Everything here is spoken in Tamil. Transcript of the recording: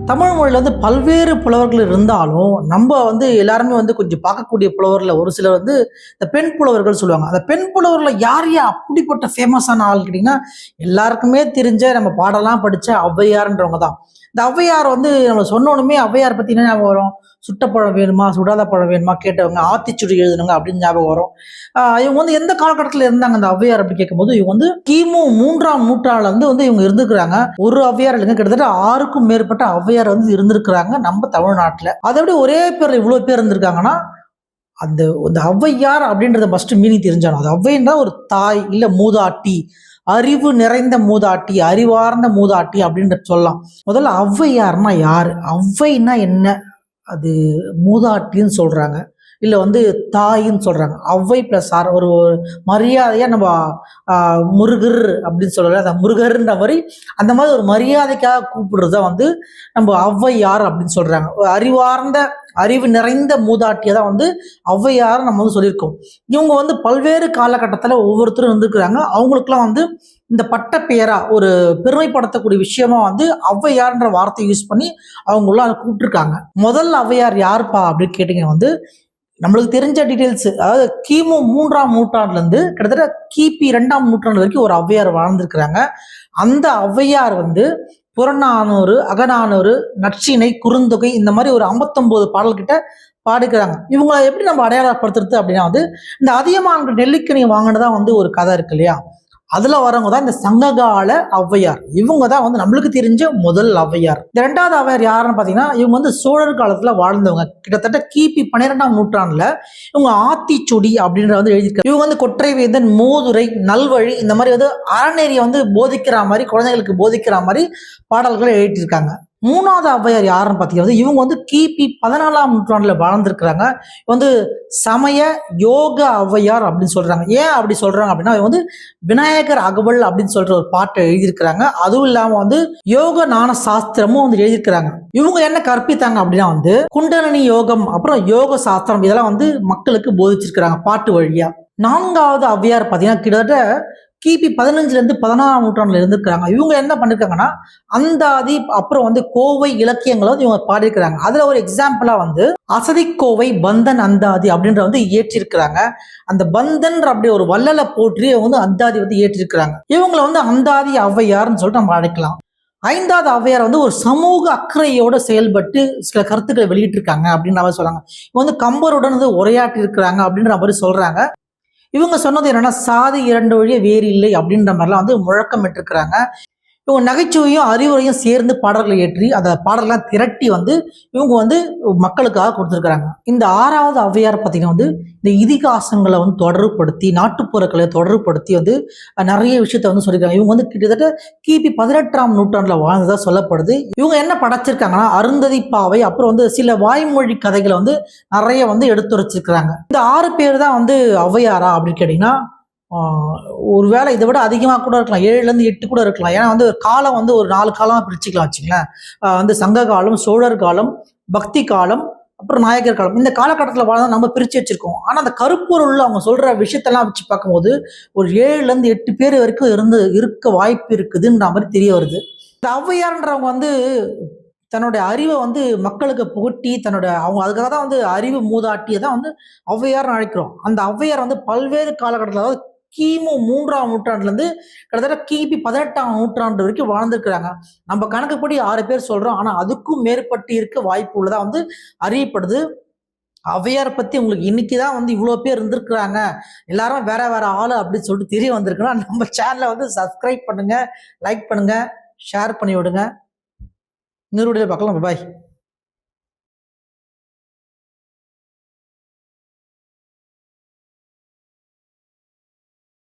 தமிழ் மொழியில் வந்து பல்வேறு புலவர்கள் இருந்தாலும் நம்ம வந்து எல்லாருமே வந்து கொஞ்சம் பார்க்கக்கூடிய புலவரில் ஒரு சிலர் வந்து இந்த பெண் புலவர்கள் சொல்லுவாங்க. அந்த பெண் புலவரில் யார் அப்படிப்பட்ட ஃபேமஸான ஆள் கேட்டிங்கன்னா எல்லாருக்குமே தெரிஞ்ச நம்ம பாடலாம் படித்த ஔவையார்ன்றவங்க தான். இந்த ஔவையார் வந்து நம்ம சொன்னோன்னுமே ஔவையார் பற்றி என்ன ஞாபகம் வரும்? சுட்ட பழம் வேணுமா, சுடாத பழம் வேணுமா கேட்டவங்க, ஆத்திச்சுடி எழுதுனவங்க அப்படின்னு ஞாபகம் வரும். இவங்க வந்து எந்த காலகட்டத்தில் இருந்தாங்க அந்த ஔவையார் அப்படி கேட்கும்போது, இவங்க வந்து கிமு 3ஆம் நூற்றாண்டுல வந்து இவங்க இருந்திருக்கிறாங்க. ஒரு ஔவையார் இல்லைங்க, கிட்டத்தட்ட 6க்கும் மேற்பட்ட ஔவையார் வந்து இருந்திருக்கிறாங்க நம்ம தமிழ்நாட்டில். அதை விட ஒரே பேர்ல இவ்வளவு பேர் இருந்திருக்காங்கன்னா அந்த அந்த ஔவையார் அப்படின்றத ஃபர்ஸ்ட் மீனிங் தெரிஞ்சாலும், அது ஔவைன்னா ஒரு தாய் இல்ல மூதாட்டி, அறிவு நிறைந்த மூதாட்டி, அறிவார்ந்த மூதாட்டி அப்படின்ற சொல்லலாம். முதல்ல ஔவையார்னா யாரு, ஔவைன்னா என்ன, அது மூதாட்டின்னு சொல்றாங்க, இல்லை வந்து தாயின்னு சொல்றாங்க. ஔவை பிளஸ் ஆர் ஒரு மரியாதையா நம்ம முருகர் அப்படின்னு சொல்ற அந்த முருகர்ன்ற மாதிரி அந்த மாதிரி ஒரு மரியாதைக்காக கூப்பிடுறத வந்து நம்ம ஔவையார் அப்படின்னு சொல்றாங்க. அறிவார்ந்த அறிவு நிறைந்த மூதாட்டியை தான் வந்து ஔவையார் நம்ம வந்து சொல்லியிருக்கோம். இவங்க வந்து பல்வேறு காலகட்டத்தில் ஒவ்வொருத்தரும் இருந்துக்கிறாங்க. அவங்களுக்குலாம் வந்து இந்த பட்ட பெயரா ஒரு பெருமைப்படுத்தக்கூடிய விஷயமா வந்து ஔவையார்ன்ற வார்த்தையை யூஸ் பண்ணி அவங்கள கூப்பிட்டுருக்காங்க. முதல் ஔவையார் யாருப்பா அப்படின்னு கேட்டீங்கன்னா வந்து நம்மளுக்கு தெரிஞ்ச டீட்டெயில்ஸ், அதாவது கிமு 3ஆம் நூற்றாண்டுலேருந்து கிட்டத்தட்ட கிபி 2ஆம் நூற்றாண்டு வரைக்கும் ஒரு ஔவையார் வாழ்ந்திருக்கிறாங்க. அந்த ஔவையார் வந்து புறநானூறு, அகநானூறு, நற்றிணை, குறுந்தொகை இந்த மாதிரி ஒரு 59 பாடல் கிட்ட பாடுக்கிறாங்க. இவங்களை எப்படி நம்ம அடையாளப்படுத்துறது அப்படின்னா வந்து இந்த அதியமான் நெல்லிக்கனி வாங்கினதான் வந்து ஒரு கதை இருக்கு இல்லையா, அதுல வரவங்க தான் இந்த சங்ககால ஔவையார். இவங்க தான் வந்து நம்மளுக்கு தெரிஞ்ச முதல் ஔவையார். இந்த 2வது ஔவையார் யாருன்னு பாத்தீங்கன்னா இவங்க வந்து சோழர் காலத்துல வாழ்ந்தவங்க. கிட்டத்தட்ட கிபி 12ஆம் நூற்றாண்டுல இவங்க ஆத்திச்சுடி அப்படின்ற வந்து எழுதியிருக்காங்க. இவங்க வந்து கொற்றை வேந்தன், மூதுரை, நல்வழி இந்த மாதிரி வந்து அறநெறியை வந்து போதிக்கிற மாதிரி, குழந்தைகளுக்கு போதிக்கிற மாதிரி பாடல்களை எழுதியிருக்காங்க. 3வது ஔவையார் யாருன்னு பார்த்தீங்கன்னா இவங்க வந்து கிபி 14ஆம் நூற்றாண்டுல வாழ்ந்திருக்கிறாங்க. வந்து சமய யோக ஔவையார் அப்படின்னு சொல்றாங்க. ஏன் அப்படி சொல்றாங்க அப்படின்னா இவங்க வந்து விநாயகர் அகவல் அப்படின்னு சொல்ற ஒரு பாட்டை எழுதியிருக்கிறாங்க. அதுவும் இல்லாம வந்து யோக ஞான சாஸ்திரமும் வந்து எழுதியிருக்கிறாங்க. இவங்க என்ன கற்பித்தாங்க அப்படின்னா வந்து குண்டலினி யோகம், அப்புறம் யோக சாஸ்திரம் இதெல்லாம் வந்து மக்களுக்கு போதிச்சிருக்கிறாங்க பாட்டு வழியா. 4வது ஔவையார் பார்த்தீங்கன்னா கிட்டத்தட்ட கிபி 15லேருந்து 16ஆம் நூற்றாண்டுல இருந்திருக்காங்க. இவங்க என்ன பண்ணிருக்காங்கன்னா அந்தாதி, அப்புறம் வந்து கோவை இலக்கியங்களை வந்து இவங்க பாடியிருக்கிறாங்க. அதுல ஒரு எக்ஸாம்பிளா வந்து அசதி கோவை பந்தன் அந்தாதி அப்படின்ற வந்து இயற்றிருக்கிறாங்க. அந்த பந்தன் அப்படி ஒரு வள்ளலை போற்றி வந்து அந்தாதி வந்து இயற்றிருக்கிறாங்க. இவங்களை வந்து அந்தாதி ஔவையார்னு சொல்லிட்டு நம்ம அழைக்கலாம். 5வது ஔவையார் வந்து ஒரு சமூக அக்கறையோட செயல்பட்டு சில கருத்துக்களை வெளியிட்டிருக்காங்க அப்படின்னு அவர் சொல்றாங்க. இவங்க வந்து கம்பருடன் வந்து உரையாற்றி இருக்கிறாங்க அப்படின்ற மாதிரி சொல்றாங்க. இவங்க சொன்னது என்னன்னா சாதி 2 வழியே வேறு இல்லை அப்படின்ற மாதிரிலாம் வந்து முழக்கமிட்டிருக்கிறாங்க. இவங்க நகைச்சுவையும் அறிவுரையும் சேர்ந்து பாடல்களை ஏற்றி அந்த பாடலாம் திரட்டி வந்து இவங்க வந்து மக்களுக்காக கொடுத்துருக்குறாங்க. இந்த 6வது ஔவையார் பார்த்தீங்கன்னா வந்து இந்த இதிகாசங்களை வந்து தொடர்புபடுத்தி, நாட்டுப்புறக்களை தொடர்புபடுத்தி வந்து நிறைய விஷயத்த வந்து சொல்லியிருக்காங்க. இவங்க வந்து கிட்டத்தட்ட கிபி 18ஆம் நூற்றாண்டுல வாழ்ந்ததா சொல்லப்படுது. இவங்க என்ன படைச்சிருக்காங்கன்னா அருந்ததி பாவை, அப்புறம் வந்து சில வாய்மொழி கதைகளை வந்து நிறைய வந்து எடுத்துரைச்சிருக்கிறாங்க. இந்த 6 பேர் தான் வந்து ஔவையாரா அப்படின்னு கேட்டீங்கன்னா ஒருவேளை இதை விட அதிகமாக கூட இருக்கலாம், 7லேருந்து 8 கூட இருக்கலாம். ஏன்னா வந்து காலம் வந்து ஒரு 4 காலமாக பிரிச்சுக்கலாம் வச்சுங்களேன். வந்து சங்க காலம், சோழர் காலம், பக்தி காலம், அப்புறம் நாயக்கர் காலம். இந்த காலகட்டத்தில் வாழ்ந்தா நம்ம பிரித்து வச்சிருக்கோம். ஆனால் அந்த கருப்பொருள் அவங்க சொல்ற விஷயத்தெல்லாம் வச்சு பார்க்கும்போது ஒரு 7லேருந்து 8 பேர் வரைக்கும் இருக்க வாய்ப்பு இருக்குதுன்ற மாதிரி தெரிய வருது. இந்த ஔவையார்ன்றவங்க வந்து தன்னுடைய அறிவை வந்து மக்களுக்கு புகட்டி அவங்க அதுக்காக தான் வந்து அறிவு மூதாட்டியை தான் வந்து ஔவையார்னு அழைக்கிறோம். அந்த ஔவையார் வந்து பல்வேறு காலகட்டத்தில், அதாவது கிமு 3ஆம் நூற்றாண்டுலேருந்து கிட்டத்தட்ட கிபி 18ஆம் நூற்றாண்டு வரைக்கும் வாழ்ந்துருக்கிறாங்க. நம்ம கணக்குப்படி 6 பேர் சொல்றோம், ஆனால் அதுக்கும் மேற்பட்டு இருக்க வாய்ப்பு உள்ளதா வந்து அறியப்படுது. ஔவையாரை பத்தி உங்களுக்கு இன்னைக்கு தான் வந்து இவ்வளோ பேர் இருந்திருக்கிறாங்க, எல்லாரும் வேற வேற ஆளு அப்படின்னு சொல்லிட்டு தெரிய வந்திருக்குன்னா நம்ம சேனலை வந்து சப்ஸ்கிரைப் பண்ணுங்க, லைக் பண்ணுங்க, ஷேர் பண்ணி விடுங்க. இன்னொரு வீடியோ பார்க்கலாம். பாய்.